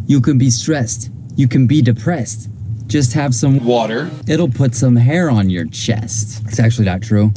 You can be stressed. You can be depressed. Just have some water. It'll put some hair on your chest. It's actually not true.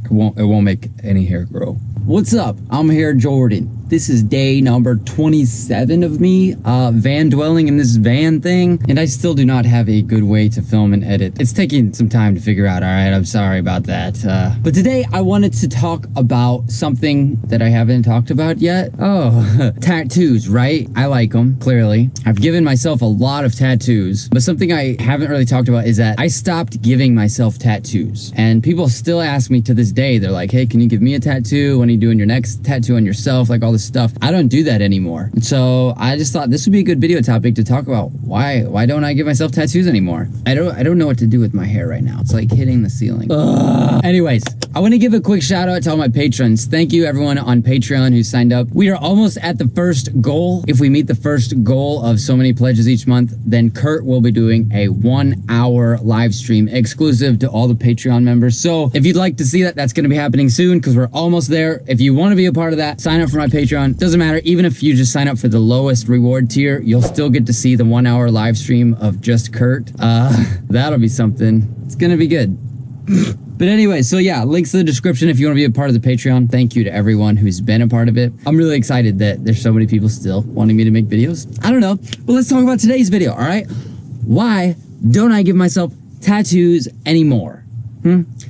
It won't make any hair grow. What's up? I'm here, Jordan. This is day number 27 of me van dwelling in this van thing, and I still do not have a good way to film and edit. It's taking some time to figure out, all right? I'm sorry about that. But today I wanted to talk about something that I haven't talked about yet. Oh, tattoos, right? I like them, clearly. I've given myself a lot of tattoos, but something I haven't really talked about is that I stopped giving myself tattoos. And people still ask me to this day, they're like, hey, can you give me a tattoo? When are you doing your next tattoo on yourself? Like all this stuff. I don't do that anymore. And so I just thought this would be a good video topic to talk about why don't I give myself tattoos anymore? I don't know what to do with my hair right now. It's like hitting the ceiling. Ugh. Anyways, I want to give a quick shout out to all my patrons. Thank you everyone on Patreon who signed up. We are almost at the first goal. If we meet the first goal of so many pledges each month, then Kurt will be doing a 1-hour live stream exclusive to all the Patreon members. So if you'd like to see that, that's going to be happening soon because we're almost there. If you want to be a part of that, sign up for my Patreon. Doesn't matter. Even if you just sign up for the lowest reward tier, you'll still get to see the 1-hour live stream of just Kurt. That'll be something. It's going to be good. But anyway, so yeah, links in the description if you want to be a part of the Patreon. Thank you to everyone who's been a part of it. I'm really excited that there's so many people still wanting me to make videos. I don't know, but let's talk about today's video, all right? Why don't I give myself tattoos anymore?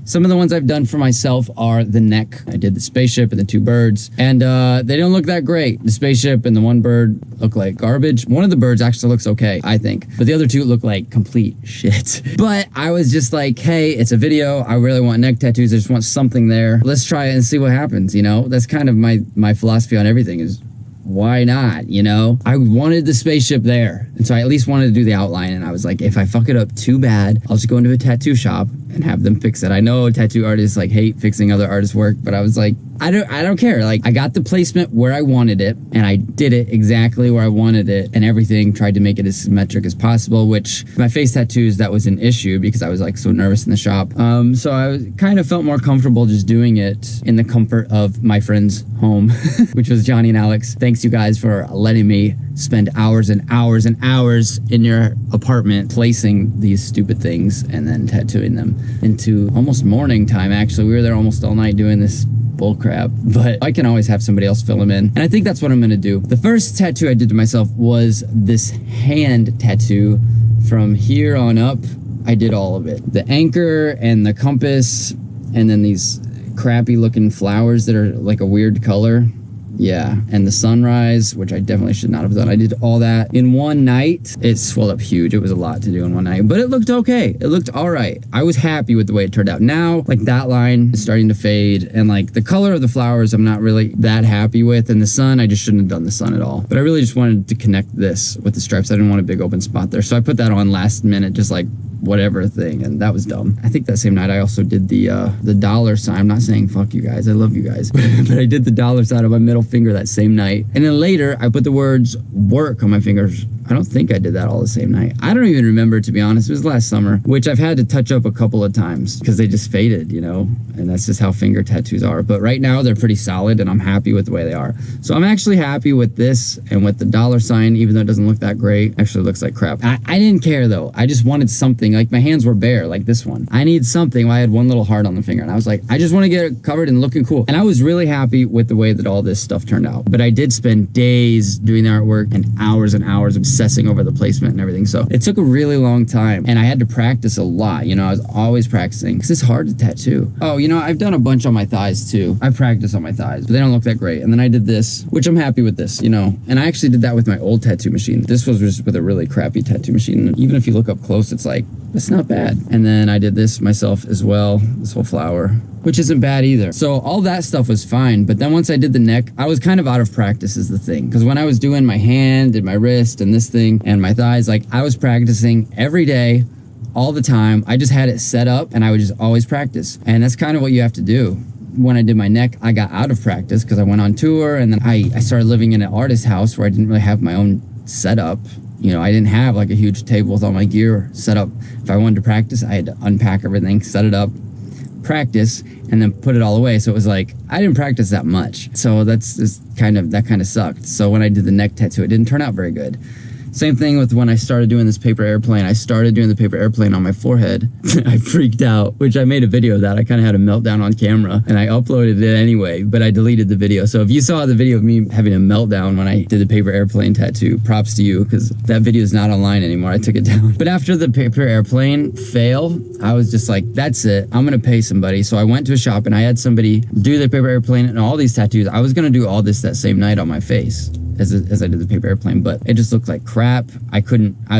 Some of the ones I've done for myself are the neck. I did the spaceship and the 2 birds, and they don't look that great. The spaceship and the 1 bird look like garbage. One of the birds actually looks okay, I think, but the other 2 look like complete shit. But I was just like, hey, it's a video. I really want neck tattoos. I just want something there. Let's try it and see what happens, you know? That's kind of my philosophy on everything is, why not, you know? I wanted the spaceship there, and so I at least wanted to do the outline, and I was like, if I fuck it up too bad, I'll just go into a tattoo shop and have them fix it. I know tattoo artists like hate fixing other artists' work, but I was like, I don't care. Like, I got the placement where I wanted it, and I did it exactly where I wanted it, and everything, tried to make it as symmetric as possible, which my face tattoos, that was an issue because I was like so nervous in the shop. So I kind of felt more comfortable just doing it in the comfort of my friend's home, which was Johnny and Alex. Thanks you guys for letting me spend hours and hours and hours in your apartment placing these stupid things and then tattooing them into almost morning time. Actually, we were there almost all night doing this bull crap, but I can always have somebody else fill them in, and I think that's what I'm gonna do. The first tattoo I did to myself was this hand tattoo. From here on up, I did all of it. The anchor and the compass, and then these crappy looking flowers that are like a weird color. Yeah, and the sunrise, which I definitely should not have done. I did all that in one night. It swelled up huge. It was a lot to do in one night, but it looked okay. It looked all right. I was happy with the way it turned out. Now, like that line is starting to fade, and like the color of the flowers, I'm not really that happy with. And the sun, I just shouldn't have done the sun at all. But I really just wanted to connect this with the stripes. I didn't want a big open spot there. So I put that on last minute, just like whatever thing, and that was dumb. I think that same night I also did the dollar sign. I'm not saying fuck you guys, I love you guys, but I did the dollar sign on my middle finger that same night. And then later I put the words work on my fingers. I don't think I did that all the same night. I don't even remember, to be honest. It was last summer, which I've had to touch up a couple of times because they just faded, you know, and that's just how finger tattoos are. But right now they're pretty solid and I'm happy with the way they are. So I'm actually happy with this and with the dollar sign, even though it doesn't look that great. Actually looks like crap. I didn't care though. I just wanted something. Like my hands were bare, like this one. I need something. Well, I had one little heart on the finger and I was like, I just want to get it covered and looking cool. And I was really happy with the way that all this stuff turned out. But I did spend days doing the artwork and hours obsessing over the placement and everything. So it took a really long time and I had to practice a lot. You know, I was always practicing because it's hard to tattoo. Oh, you know, I've done a bunch on my thighs too. I practiced on my thighs, but they don't look that great. And then I did this, which I'm happy with this, you know, and I actually did that with my old tattoo machine. This was just with a really crappy tattoo machine. Even if you look up close, it's like, it's not bad. And then I did this myself as well, this whole flower, which isn't bad either. So all that stuff was fine. But then once I did the neck, I was kind of out of practice is the thing. Because when I was doing my hand and my wrist and this thing and my thighs, like I was practicing every day, all the time. I just had it set up and I would just always practice. And that's kind of what you have to do. When I did my neck, I got out of practice because I went on tour and then I started living in an artist house where I didn't really have my own setup. You know, I didn't have like a huge table with all my gear set up. If I wanted to practice, I had to unpack everything, set it up, practice, and then put it all away. So it was like, I didn't practice that much. So that kind of sucked. So when I did the neck tattoo, it didn't turn out very good. Same thing with when I started doing this paper airplane. I started doing the paper airplane on my forehead. I freaked out, which I made a video of that. I kind of had a meltdown on camera and I uploaded it anyway, but I deleted the video. So if you saw the video of me having a meltdown when I did the paper airplane tattoo, props to you, because that video is not online anymore. I took it down. But after the paper airplane fail, I was just like, that's it. I'm going to pay somebody. So I went to a shop and I had somebody do the paper airplane and all these tattoos. I was going to do all this that same night on my face as I did the paper airplane, but it just looked like crap. I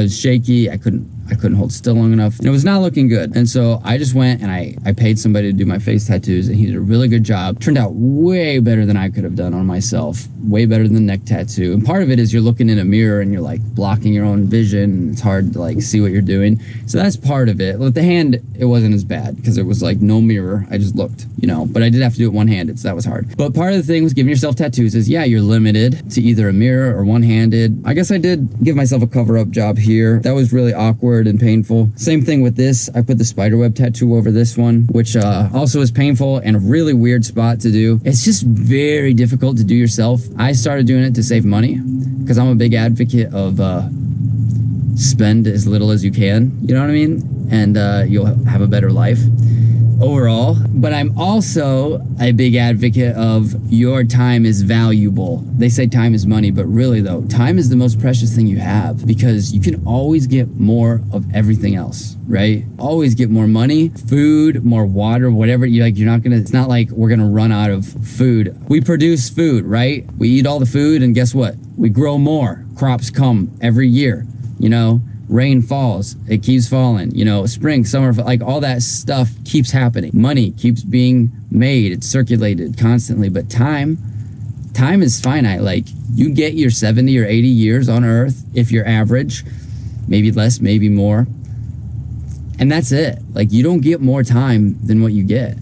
was shaky. I couldn't hold still long enough. And it was not looking good. And so I just went and I paid somebody to do my face tattoos and he did a really good job. Turned out way better than I could have done on myself. Way better than the neck tattoo. And part of it is you're looking in a mirror and you're like blocking your own vision. And it's hard to like see what you're doing. So that's part of it. With the hand, it wasn't as bad because it was like no mirror. I just looked, you know, but I did have to do it one-handed. So that was hard. But part of the thing with giving yourself tattoos is, yeah, you're limited to either a mirror or one-handed. I guess I did give myself a cover-up job here. That was really awkward and painful. Same thing with this. I put the spiderweb tattoo over this one, which also is painful and a really weird spot to do. It's just very difficult to do yourself. I started doing it to save money because I'm a big advocate of spend as little as you can, you know what I mean? And you'll have a better life overall. But I'm also a big advocate of your time is valuable. They say time is money, but really though, time is the most precious thing you have because you can always get more of everything else, right? Always get more money, food, more water, whatever. It's not like we're gonna run out of food. We produce food, right? We eat all the food and guess what? We grow more. Crops come every year, you know? Rain falls, it keeps falling, you know, spring, summer, like all that stuff keeps happening. Money keeps being made, it's circulated constantly, but time is finite. Like you get your 70 or 80 years on earth if you're average, maybe less, maybe more. And that's it. Like you don't get more time than what you get.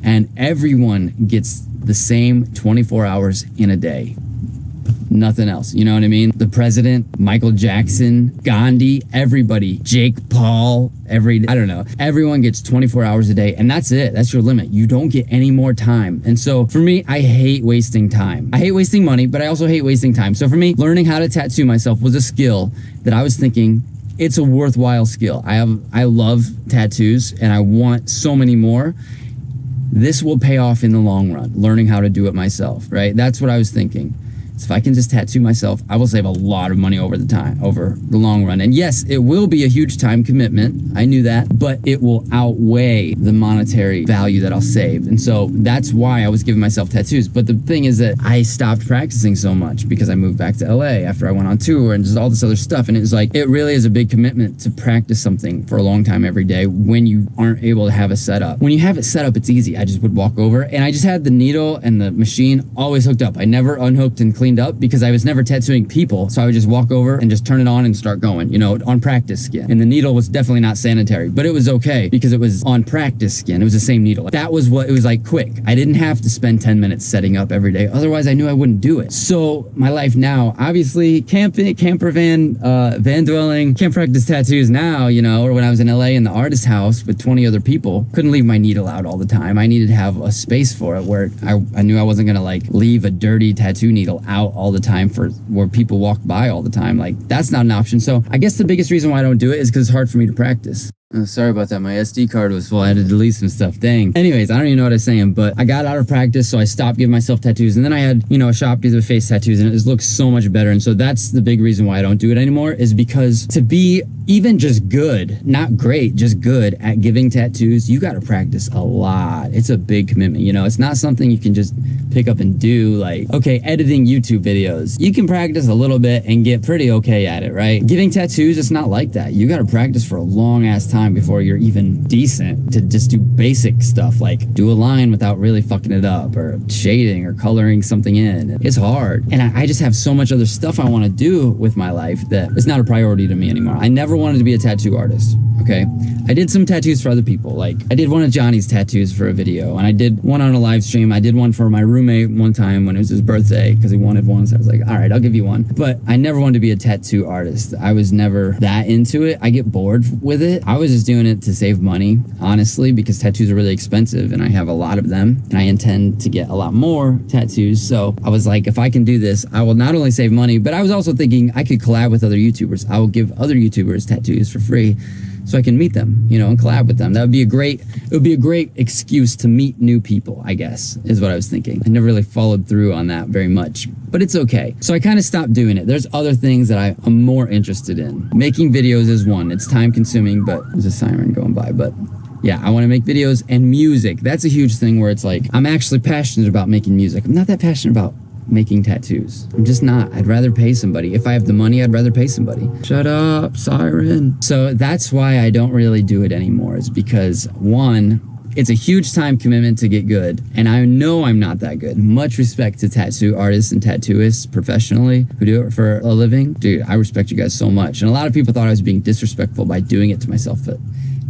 And everyone gets the same 24 hours in a day. Nothing else, you know what I mean? The president, Michael Jackson, Gandhi, everybody, Jake Paul, I don't know. Everyone gets 24 hours a day and that's it. That's your limit. You don't get any more time. And so for me, I hate wasting time. I hate wasting money, but I also hate wasting time. So for me, learning how to tattoo myself was a skill that I was thinking it's a worthwhile skill. I love tattoos and I want so many more. This will pay off in the long run, learning how to do it myself, right? That's what I was thinking. So if I can just tattoo myself, I will save a lot of money over the long run. And yes, it will be a huge time commitment. I knew that, but it will outweigh the monetary value that I'll save. And so that's why I was giving myself tattoos. But the thing is that I stopped practicing so much because I moved back to LA after I went on tour and just all this other stuff. And it was like, it really is a big commitment to practice something for a long time every day when you aren't able to have a setup. When you have it set up, it's easy. I just would walk over and I just had the needle and the machine always hooked up. I never unhooked and cleaned up because I was never tattooing people. So I would just walk over and just turn it on and start going, you know, on practice skin. And the needle was definitely not sanitary, but it was okay because it was on practice skin. It was the same needle. That was what it was like quick. I didn't have to spend 10 minutes setting up every day. Otherwise I knew I wouldn't do it. So my life now, obviously camper van dwelling, can't practice tattoos now, you know, or when I was in LA in the artist house with 20 other people, couldn't leave my needle out all the time. I needed to have a space for it where I knew I wasn't gonna like leave a dirty tattoo needle out all the time for where people walk by all the time. Like that's not an option. So I guess the biggest reason why I don't do it is because it's hard for me to practice. Sorry about that. My SD card was full. I had to delete some stuff. Dang. Anyways, I don't even know what I was saying, but I got out of practice, so I stopped giving myself tattoos. And then I had, you know, a shop do the face tattoos, and it just looks so much better. And so that's the big reason why I don't do it anymore, is because to be even just good, not great, just good at giving tattoos, you got to practice a lot. It's a big commitment. You know, it's not something you can just pick up and do. Like, okay, editing YouTube videos, you can practice a little bit and get pretty okay at it, right? Giving tattoos, it's not like that. You got to practice for a long ass time before you're even decent to just do basic stuff like do a line without really fucking it up, or shading or coloring something in. It's hard. And I just have so much other stuff I want to do with my life that it's not a priority to me anymore. I never wanted to be a tattoo artist, okay? I did some tattoos for other people. Like I did one of Johnny's tattoos for a video, and I did one on a live stream. I did one for my roommate one time when it was his birthday because he wanted one. So I was like, all right, I'll give you one. But I never wanted to be a tattoo artist. I was never that into it. I get bored with it. I was just doing it to save money, honestly, because tattoos are really expensive and I have a lot of them and I intend to get a lot more tattoos. So I was like, if I can do this, I will not only save money, but I was also thinking I could collab with other YouTubers. I will give other YouTubers tattoos for free so I can meet them, you know, and collab with them. That would be it would be a great excuse to meet new people, I guess, is what I was thinking. I never really followed through on that very much, but it's okay. So I kind of stopped doing it. There's other things that I am more interested in. Making videos is one. It's time consuming, but there's a siren going by, but yeah, I want to make videos and music. That's a huge thing where it's like, I'm actually passionate about making music. I'm not that passionate about making tattoos. I'm just not. I'd rather pay somebody. If I have the money, I'd rather pay somebody. Shut up, siren. So that's why I don't really do it anymore, is because one, it's a huge time commitment to get good, and I know I'm not that good. Much respect to tattoo artists and tattooists professionally who do it for a living. Dude, I respect you guys so much. And a lot of people thought I was being disrespectful by doing it to myself, but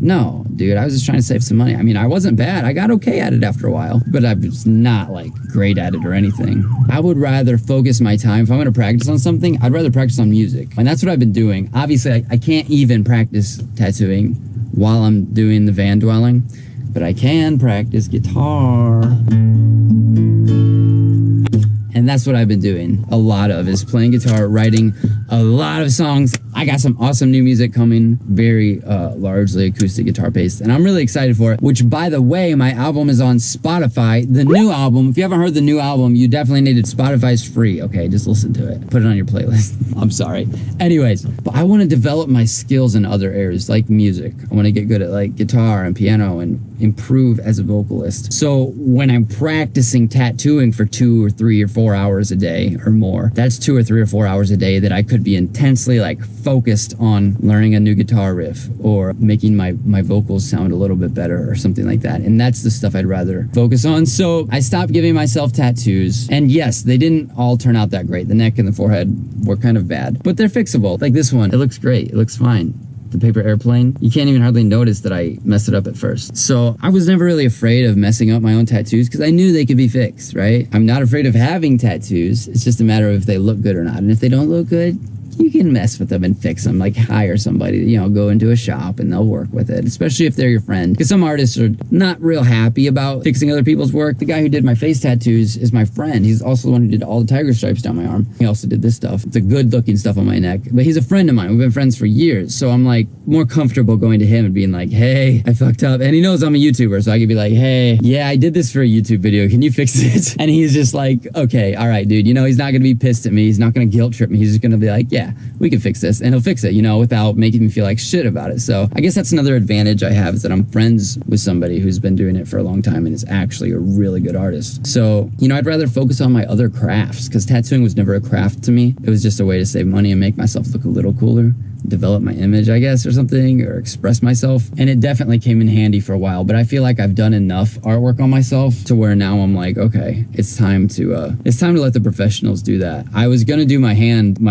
no, dude, I was just trying to save some money. I mean, I wasn't bad. I got okay at it after a while, but I was not like great at it or anything. I would rather focus my time. If I'm going to practice on something, I'd rather practice on music. And that's what I've been doing. Obviously, I can't even practice tattooing while I'm doing the van dwelling, but I can practice guitar. And that's what I've been doing a lot of, is playing guitar, writing a lot of songs. I got some awesome new music coming, very largely acoustic guitar based, and I'm really excited for it, which, by the way, my album is on Spotify. The new album, if you haven't heard the new album, you definitely need it. Spotify's free, okay? Just listen to it. Put it on your playlist. I'm sorry. Anyways, but I want to develop my skills in other areas, like music. I want to get good at like guitar and piano and improve as a vocalist. So when I'm practicing tattooing for 2 or 3 or 4 hours a day or more, that's 2 or 3 or 4 hours a day that I could be intensely like focused on learning a new guitar riff or making my vocals sound a little bit better or something like that. And that's the stuff I'd rather focus on. So I stopped giving myself tattoos. And yes, they didn't all turn out that great. The neck and the forehead were kind of bad, but they're fixable. Like this one, it looks great. It looks fine. The paper airplane, you can't even hardly notice that I messed it up at first. So I was never really afraid of messing up my own tattoos because I knew they could be fixed, right? I'm not afraid of having tattoos. It's just a matter of if they look good or not. And if they don't look good, you can mess with them and fix them, like hire somebody, you know, go into a shop and they'll work with it, especially if they're your friend. Because some artists are not real happy about fixing other people's work. The guy who did my face tattoos is my friend. He's also the one who did all the tiger stripes down my arm. He also did this stuff, the good looking stuff on my neck. But he's a friend of mine. We've been friends for years. So I'm like more comfortable going to him and being like, hey, I fucked up. And he knows I'm a YouTuber. So I could be like, hey, yeah, I did this for a YouTube video. Can you fix it? And he's just like, okay, all right, dude. You know, he's not going to be pissed at me. He's not going to guilt trip me. He's just going to be like, yeah, we can fix this, and he'll fix it, you know, without making me feel like shit about it. So I guess that's another advantage I have, is that I'm friends with somebody who's been doing it for a long time and is actually a really good artist. So, you know, I'd rather focus on my other crafts, because tattooing was never a craft to me. It was just a way to save money and make myself look a little cooler, develop my image, I guess, or something, or express myself. And it definitely came in handy for a while, but I feel like I've done enough artwork on myself to where now I'm like, okay, it's time to let the professionals do that. I was gonna do my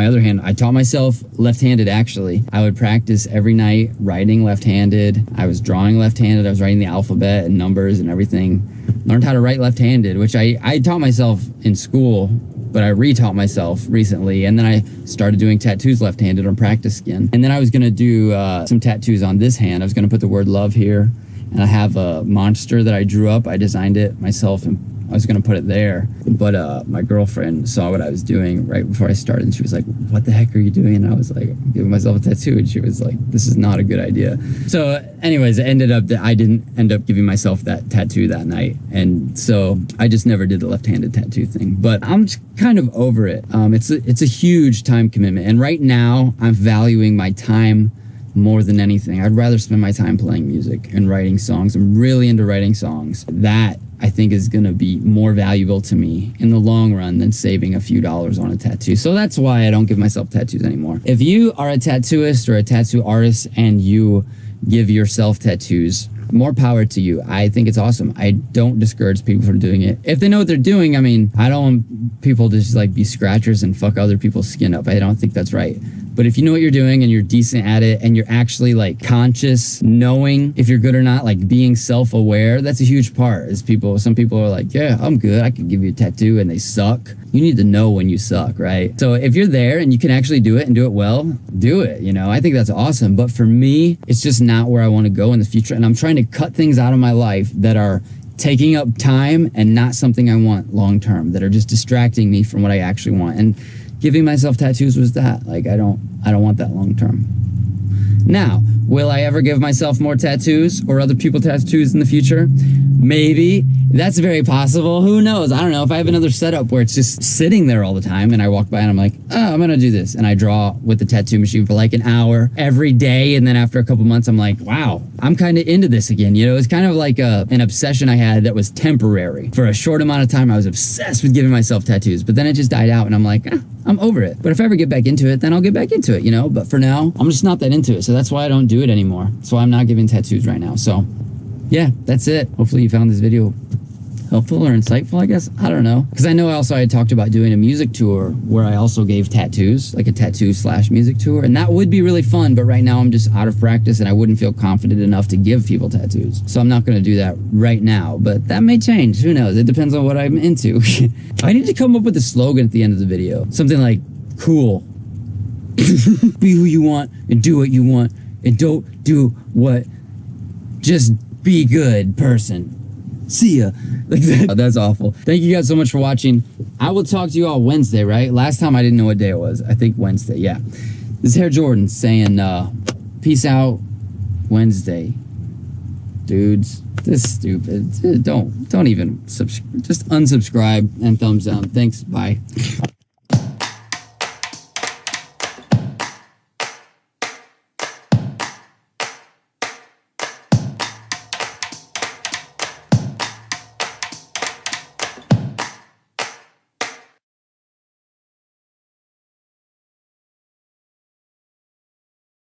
other hand. I taught myself left-handed, actually. I would practice every night writing left-handed. I was drawing left-handed. I was writing the alphabet and numbers and everything. Learned how to write left-handed, which I taught myself in school, but I retaught myself recently, and then I started doing tattoos left-handed on practice skin. And then I was gonna do some tattoos on this hand. I was gonna put the word love here, and I have a monster that I drew up. I designed it myself, and I was gonna put it there, but my girlfriend saw what I was doing right before I started, and she was like, what the heck are you doing? And I was like, I'm giving myself a tattoo, and she was like, this is not a good idea. So anyways, it ended up that I didn't end up giving myself that tattoo that night, and so I just never did the left-handed tattoo thing. But I'm just kind of over it. It's a huge time commitment, and right now I'm valuing my time more than anything. I'd rather spend my time playing music and writing songs. I'm really into writing songs. That I think is gonna be more valuable to me in the long run than saving a few dollars on a tattoo. So that's why I don't give myself tattoos anymore. If you are a tattooist or a tattoo artist and you give yourself tattoos, more power to you. I think it's awesome. I don't discourage people from doing it. If they know what they're doing, I mean, I don't want people to just like be scratchers and fuck other people's skin up. I don't think that's right. But if you know what you're doing and you're decent at it and you're actually like conscious, knowing if you're good or not, like being self-aware, that's a huge part. Is some people are like, yeah, I'm good, I can give you a tattoo, and they suck. You need to know when you suck, right? So if you're there and you can actually do it and do it well, do it, you know? I think that's awesome. But for me, it's just not where I want to go in the future. And I'm trying to cut things out of my life that are taking up time and not something I want long term, that are just distracting me from what I actually want. And giving myself tattoos was that. Like, I don't want that long term. Now, will I ever give myself more tattoos or other people tattoos in the future? Maybe. That's very possible. Who knows? I don't know. If I have another setup where it's just sitting there all the time and I walk by and I'm like, oh, I'm going to do this. And I draw with the tattoo machine for like an hour every day. And then after a couple months, I'm like, wow, I'm kind of into this again. You know, it's kind of like an obsession I had that was temporary. For a short amount of time, I was obsessed with giving myself tattoos. But then it just died out and I'm like, I'm over it. But if I ever get back into it, then I'll get back into it, you know? But for now, I'm just not that into it. So that's why I don't do it anymore. That's why I'm not giving tattoos right now. So yeah, that's it. Hopefully you found this video helpful or insightful, I guess. I don't know. Because I know also I had talked about doing a music tour where I also gave tattoos, like a tattoo/music tour. And that would be really fun. But right now I'm just out of practice and I wouldn't feel confident enough to give people tattoos. So I'm not going to do that right now. But that may change. Who knows? It depends on what I'm into. I need to come up with a slogan at the end of the video. Something like, cool. Be who you want and do what you want. And don't do what. Just be good person. See ya. Like that. That's awful. Thank you guys so much for watching. I will talk to you all Wednesday, right? Last time I didn't know what day it was. I think Wednesday, yeah. This is Hair Jordan saying, peace out Wednesday. Dudes, this is stupid. Don't even subscribe. Just unsubscribe and thumbs down. Thanks. Bye.